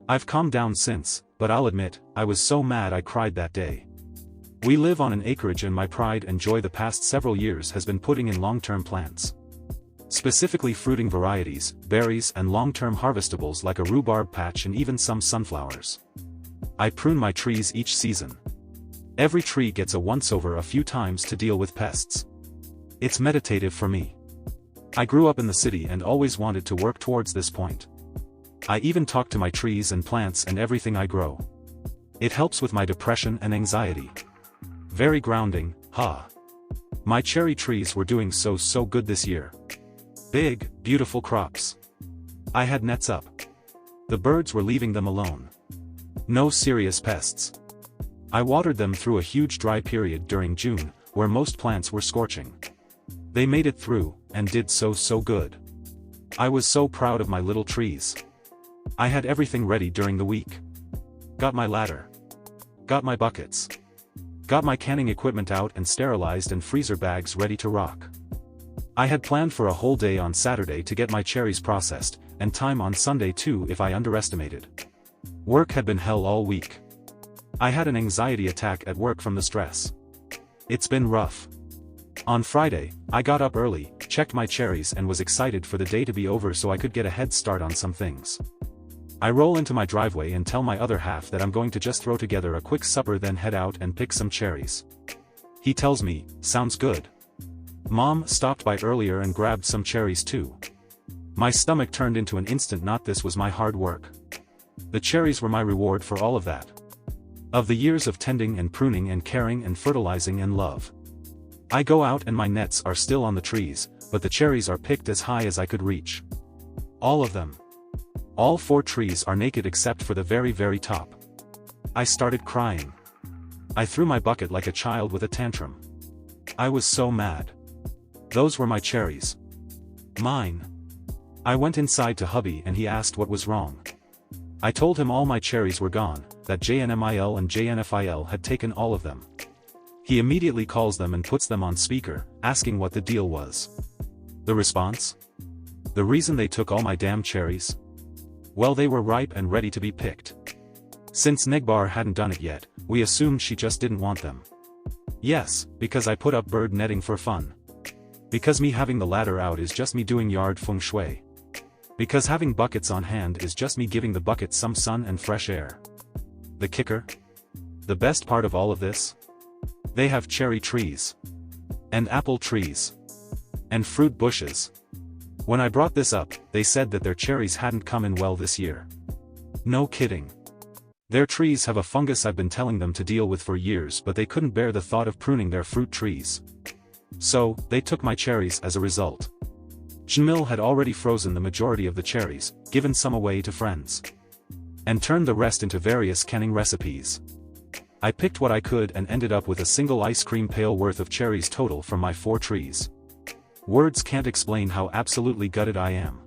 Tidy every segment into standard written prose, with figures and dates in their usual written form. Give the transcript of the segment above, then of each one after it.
I've calmed down since, but I'll admit, I was so mad I cried that day. We live on an acreage and my pride and joy the past several years has been putting in long-term plants. Specifically fruiting varieties, berries and long-term harvestables like a rhubarb patch and even some sunflowers. I prune my trees each season. Every tree gets a once-over a few times to deal with pests. It's meditative for me. I grew up in the city and always wanted to work towards this point. I even talk to my trees and plants and everything I grow. It helps with my depression and anxiety. Very grounding, huh? My cherry trees were doing so good this year. Big, beautiful crops. I had nets up. The birds were leaving them alone. No serious pests. I watered them through a huge dry period during June, where most plants were scorching. They made it through, and did so good. I was so proud of my little trees. I had everything ready during the week. Got my ladder. Got my buckets. Got my canning equipment out and sterilized and freezer bags ready to rock. I had planned for a whole day on Saturday to get my cherries processed, and time on Sunday too if I underestimated. Work had been hell all week. I had an anxiety attack at work from the stress. It's been rough. On Friday, I got up early, checked my cherries and was excited for the day to be over so I could get a head start on some things. I roll into my driveway and tell my other half that I'm going to just throw together a quick supper then head out and pick some cherries. He tells me, "Sounds good." Mom stopped by earlier and grabbed some cherries too. My stomach turned into an instant knot. This was my hard work. The cherries were my reward for all of that. Of the years of tending and pruning and caring and fertilizing and love. I go out and my nets are still on the trees, but the cherries are picked as high as I could reach. All of them. All 4 trees are naked except for the very top. I started crying. I threw my bucket like a child with a tantrum. I was so mad. Those were my cherries. Mine. I went inside to hubby and he asked what was wrong. I told him all my cherries were gone, that JNMIL and JNFIL had taken all of them. He immediately calls them and puts them on speaker, asking what the deal was. The response? The reason they took all my damn cherries? Well, they were ripe and ready to be picked. Since Negbar hadn't done it yet, we assumed she just didn't want them. Yes, because I put up bird netting for fun. Because me having the ladder out is just me doing yard feng shui. Because having buckets on hand is just me giving the buckets some sun and fresh air. The kicker? The best part of all of this? They have cherry trees. And apple trees. And fruit bushes. When I brought this up, they said that their cherries hadn't come in well this year. No kidding. Their trees have a fungus I've been telling them to deal with for years, but they couldn't bear the thought of pruning their fruit trees. So, they took my cherries as a result. Jmil had already frozen the majority of the cherries, given some away to friends. And turned the rest into various canning recipes. I picked what I could and ended up with a single ice cream pail worth of cherries total from my 4 trees. Words can't explain how absolutely gutted I am.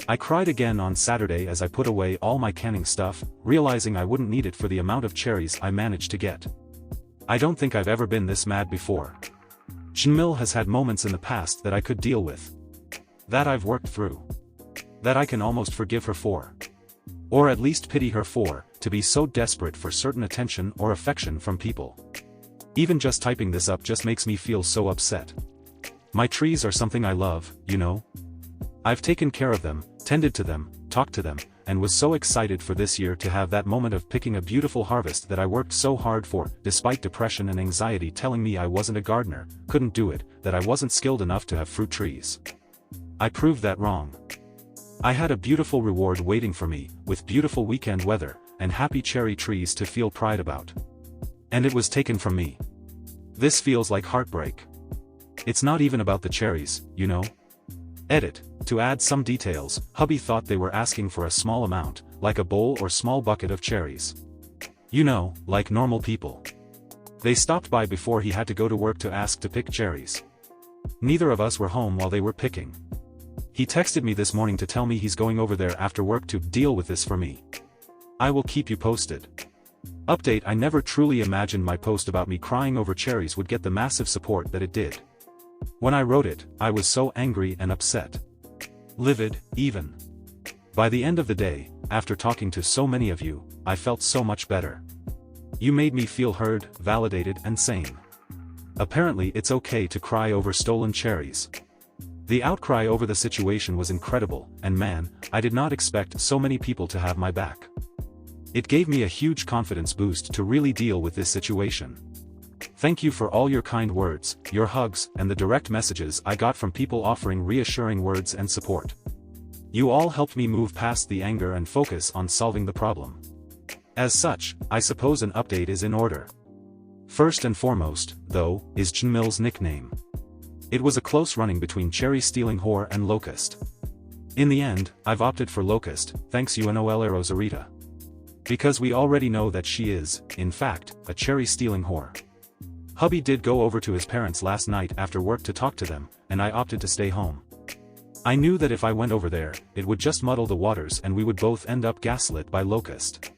I cried again on Saturday as I put away all my canning stuff, realizing I wouldn't need it for the amount of cherries I managed to get. I don't think I've ever been this mad before. Jmil has had moments in the past that I could deal with. That I've worked through. That I can almost forgive her for. Or at least pity her for, to be so desperate for certain attention or affection from people. Even just typing this up just makes me feel so upset. My trees are something I love, you know? I've taken care of them, tended to them, talked to them, and was so excited for this year to have that moment of picking a beautiful harvest that I worked so hard for, despite depression and anxiety telling me I wasn't a gardener, couldn't do it, that I wasn't skilled enough to have fruit trees. I proved that wrong. I had a beautiful reward waiting for me, with beautiful weekend weather, and happy cherry trees to feel pride about. And it was taken from me. This feels like heartbreak. It's not even about the cherries, you know? Edit. To add some details, hubby thought they were asking for a small amount, like a bowl or small bucket of cherries. You know, like normal people. They stopped by before he had to go to work to ask to pick cherries. Neither of us were home while they were picking. He texted me this morning to tell me he's going over there after work to deal with this for me. I will keep you posted. Update: I never truly imagined my post about me crying over cherries would get the massive support that it did. When I wrote it, I was so angry and upset. Livid, even. By the end of the day, after talking to so many of you, I felt so much better. You made me feel heard, validated and sane. Apparently it's okay to cry over stolen cherries. The outcry over the situation was incredible, and man, I did not expect so many people to have my back. It gave me a huge confidence boost to really deal with this situation. Thank you for all your kind words, your hugs, and the direct messages I got from people offering reassuring words and support. You all helped me move past the anger and focus on solving the problem. As such, I suppose an update is in order. First and foremost, though, is Jnmil's nickname. It was a close running between Cherry Stealing Whore and Locust. In the end, I've opted for Locust, thanks UNOL Rosarita. Because we already know that she is, in fact, a cherry stealing whore. Hubby did go over to his parents last night after work to talk to them, and I opted to stay home. I knew that if I went over there, it would just muddle the waters and we would both end up gaslit by Locust.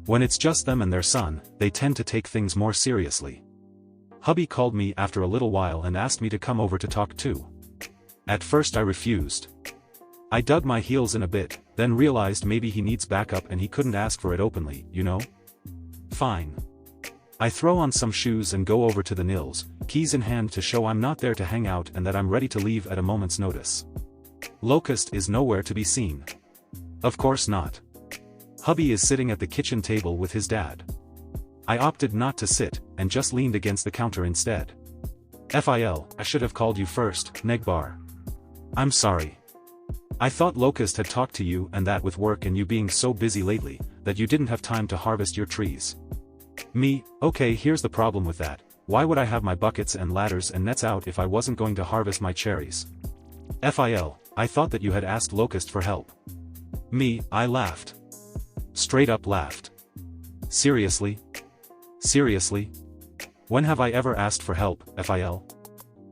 When it's just them and their son, they tend to take things more seriously. Hubby called me after a little while and asked me to come over to talk too. At first I refused. I dug my heels in a bit, then realized maybe he needs backup and he couldn't ask for it openly, you know? Fine. I throw on some shoes and go over to the Nils, keys in hand to show I'm not there to hang out and that I'm ready to leave at a moment's notice. Locust is nowhere to be seen. Of course not. Hubby is sitting at the kitchen table with his dad. I opted not to sit, and just leaned against the counter instead. FIL, I should have called you first, Negbar. I'm sorry. I thought Locust had talked to you and that with work and you being so busy lately, that you didn't have time to harvest your trees. Me, okay, here's the problem with that. Why would I have my buckets and ladders and nets out if I wasn't going to harvest my cherries? FIL, I thought that you had asked Locust for help. Me, I laughed. Straight up laughed. Seriously? Seriously? When have I ever asked for help, FIL?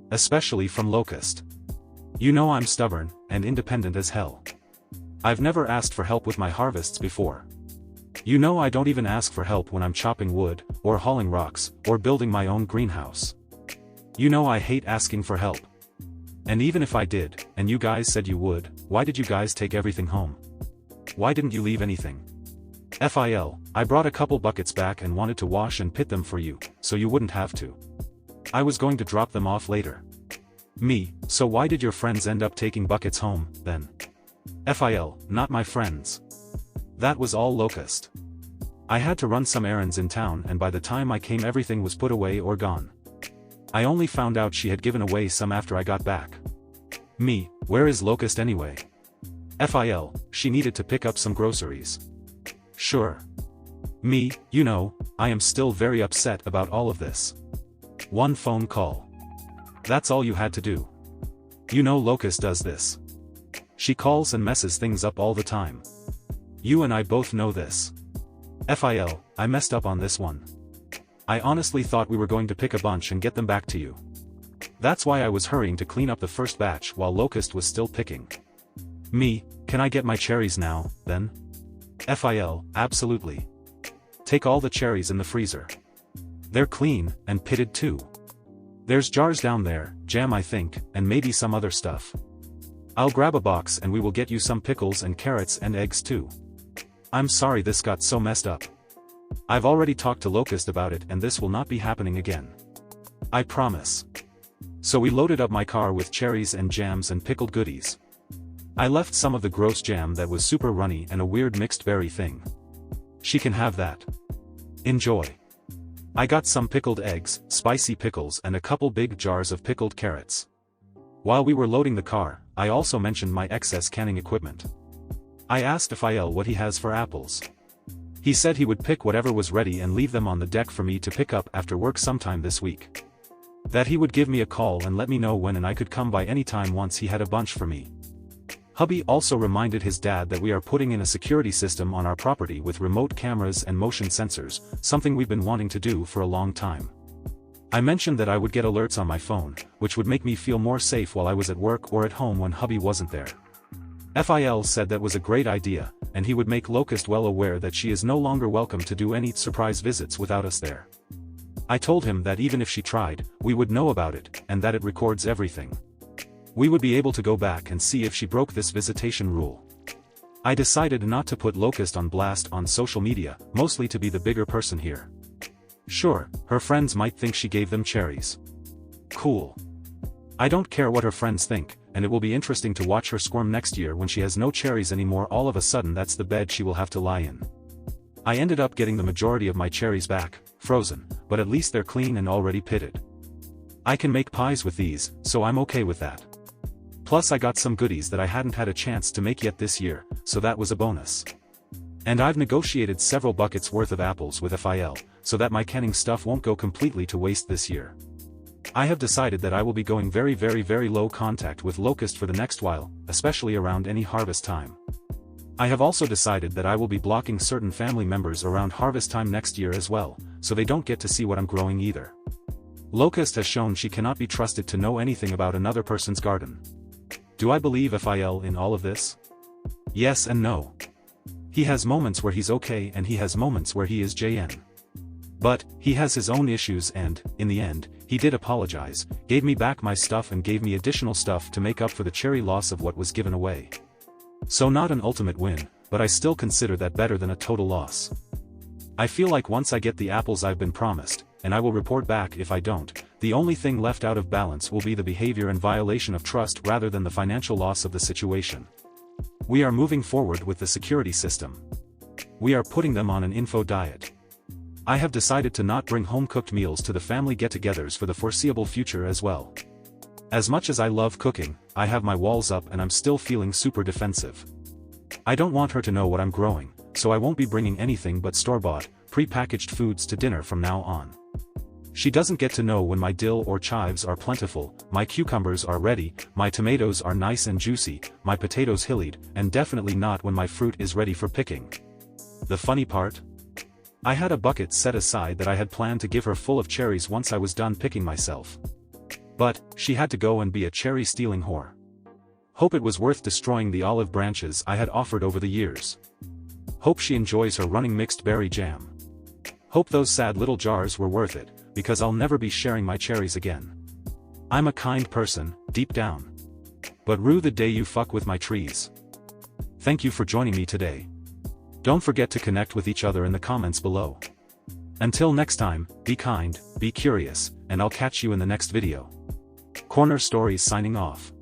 Especially from Locust. You know I'm stubborn, and independent as hell. I've never asked for help with my harvests before. You know I don't even ask for help when I'm chopping wood, or hauling rocks, or building my own greenhouse. You know I hate asking for help. And even if I did, and you guys said you would, why did you guys take everything home? Why didn't you leave anything? FIL, I brought a couple buckets back and wanted to wash and pit them for you, so you wouldn't have to. I was going to drop them off later. Me, so why did your friends end up taking buckets home, then? FIL, not my friends. That was all Locust. I had to run some errands in town and by the time I came everything was put away or gone. I only found out she had given away some after I got back. Me, where is Locust anyway? FIL, she needed to pick up some groceries. Sure. Me, you know, I am still very upset about all of this. One phone call. That's all you had to do. You know Locust does this. She calls and messes things up all the time. You and I both know this. FIL, I messed up on this one. I honestly thought we were going to pick a bunch and get them back to you. That's why I was hurrying to clean up the first batch while Locust was still picking. Me, can I get my cherries now, then? FIL, absolutely. Take all the cherries in the freezer. They're clean, and pitted too. There's jars down there, jam I think, and maybe some other stuff. I'll grab a box and we will get you some pickles and carrots and eggs too. I'm sorry this got so messed up. I've already talked to Locust about it and this will not be happening again. I promise. So we loaded up my car with cherries and jams and pickled goodies. I left some of the gross jam that was super runny and a weird mixed berry thing. She can have that. Enjoy. I got some pickled eggs, spicy pickles and a couple big jars of pickled carrots. While we were loading the car, I also mentioned my excess canning equipment. I asked FIL what he has for apples. He said he would pick whatever was ready and leave them on the deck for me to pick up after work sometime this week. That he would give me a call and let me know when and I could come by any time once he had a bunch for me. Hubby also reminded his dad that we are putting in a security system on our property with remote cameras and motion sensors, something we've been wanting to do for a long time. I mentioned that I would get alerts on my phone, which would make me feel more safe while I was at work or at home when hubby wasn't there. FIL said that was a great idea, and he would make Locust well aware that she is no longer welcome to do any surprise visits without us there. I told him that even if she tried, we would know about it, and that it records everything. We would be able to go back and see if she broke this visitation rule. I decided not to put Locust on blast on social media, mostly to be the bigger person here. Sure, her friends might think she gave them cherries. Cool. I don't care what her friends think, and it will be interesting to watch her squirm next year when she has no cherries anymore. All of a sudden that's the bed she will have to lie in. I ended up getting the majority of my cherries back, frozen, but at least they're clean and already pitted. I can make pies with these, so I'm okay with that. Plus I got some goodies that I hadn't had a chance to make yet this year, so that was a bonus. And I've negotiated several buckets worth of apples with FIL, so that my canning stuff won't go completely to waste this year. I have decided that I will be going very low contact with Locust for the next while, especially around any harvest time. I have also decided that I will be blocking certain family members around harvest time next year as well, so they don't get to see what I'm growing either. Locust has shown she cannot be trusted to know anything about another person's garden. Do I believe FIL in all of this? Yes and no. He has moments where he's okay and he has moments where he is JN. But, he has his own issues and, in the end, he did apologize, gave me back my stuff and gave me additional stuff to make up for the cherry loss of what was given away. So not an ultimate win, but I still consider that better than a total loss. I feel like once I get the apples I've been promised, and I will report back if I don't, the only thing left out of balance will be the behavior and violation of trust rather than the financial loss of the situation. We are moving forward with the security system. We are putting them on an info diet. I have decided to not bring home-cooked meals to the family get-togethers for the foreseeable future as well. As much as I love cooking, I have my walls up and I'm still feeling super defensive. I don't want her to know what I'm growing, so I won't be bringing anything but store-bought, pre-packaged foods to dinner from now on. She doesn't get to know when my dill or chives are plentiful, my cucumbers are ready, my tomatoes are nice and juicy, my potatoes hillied, and definitely not when my fruit is ready for picking. The funny part? I had a bucket set aside that I had planned to give her full of cherries once I was done picking myself. But, she had to go and be a cherry-stealing whore. Hope it was worth destroying the olive branches I had offered over the years. Hope she enjoys her running mixed berry jam. Hope those sad little jars were worth it, because I'll never be sharing my cherries again. I'm a kind person, deep down. But rue the day you fuck with my trees. Thank you for joining me today. Don't forget to connect with each other in the comments below. Until next time, be kind, be curious, and I'll catch you in the next video. Corner Stories signing off.